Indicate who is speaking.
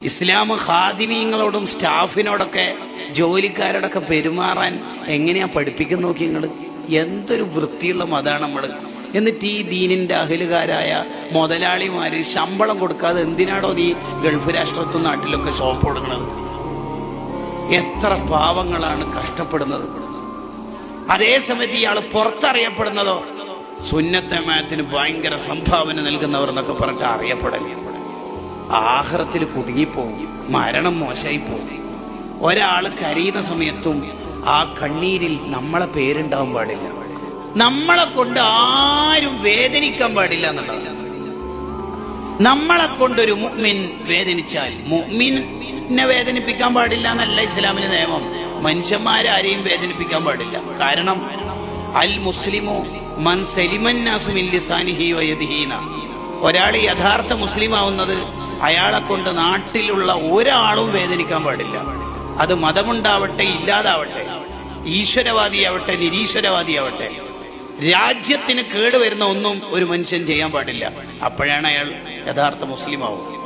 Speaker 1: ഇസ്ലാം ഖാദിമീങ്ങളോടും സ്റ്റാഫിനോടൊക്കെ ജോലിക്കാരോടൊക്കെ പെരുമാറാൻ എങ്ങനെയാ പഠിപ്പിക്കുന്ന നോക്കി നിങ്ങൾ. എന്തൊരു വൃത്തിയുള്ള മതമാണ് നമ്മൾ. എന്നിട്ട് ഈ ദീനിന്റെ അഹലുകാരായ മുതലാളിമാര് ശമ്പളം കൊടുക്കാതെ എന്തിനാണോ നീ ഗൾഫ് രാഷ്ട്രത്തും നാട്ടിലൊക്കെ ഷോപ്പ് കൊടുക്കുന്നത്? എത്ര പാവങ്ങളാണ് കഷ്ടപ്പെടുന്നത്. അതേസമയത്ത് ഇയാൾ പുറത്തറിയപ്പെടുന്നതോ സുന്നത്ത് ജമാഅത്തിന് ഭയങ്കര സംഭാവന നൽകുന്നവർ എന്നൊക്കെ പറഞ്ഞിട്ട് അറിയപ്പെടലേ. ആഖിറത്തിൽ കുടുങ്ങിപ്പോവും, മരണം മോശമായി പോകും. ഒരാൾ കരയുന്ന സമയത്തും ആ കണ്ണീരിൽ നമ്മളെ പേരുണ്ടാവാൻ പാടില്ല. നമ്മളെ കൊണ്ട് ആരും വേദനിക്കാൻ പാടില്ല എന്നുള്ളത്. നമ്മളെ കൊണ്ടൊരു മുഅ്മിൻ വേദനിച്ചാൽ മുഅ്മിനെ വേദനിപ്പിക്കാൻ പാടില്ല എന്നല്ല ഇസ്ലാമിന്റെ നിയമം. മനുഷ്യന്മാരാരെയും വേദനിപ്പിക്കാൻ പാടില്ല. കാരണം അൽ മുസ്ലിമു മൻ സലിമന്നാസു മിൻ ലിസാനിഹി വയദിഹി. ഒരാൾ യഥാർത്ഥ മുസ്ലിം ആവുന്നത് അയാളെ കൊണ്ട് നാട്ടിലുള്ള ഒരാളും വേദനിക്കാൻ പാടില്ല. അത് മതമുണ്ടാവട്ടെ ഇല്ലാതാവട്ടെ, ഈശ്വരവാദിയാവട്ടെ നിരീശ്വരവാദിയാവട്ടെ, രാജ്യത്തിന് കേടുവരുന്ന ഒന്നും ഒരു മനുഷ്യൻ ചെയ്യാൻ പാടില്ല. അപ്പോഴാണ് അയാൾ യഥാർത്ഥ മുസ്ലിം ആവുക.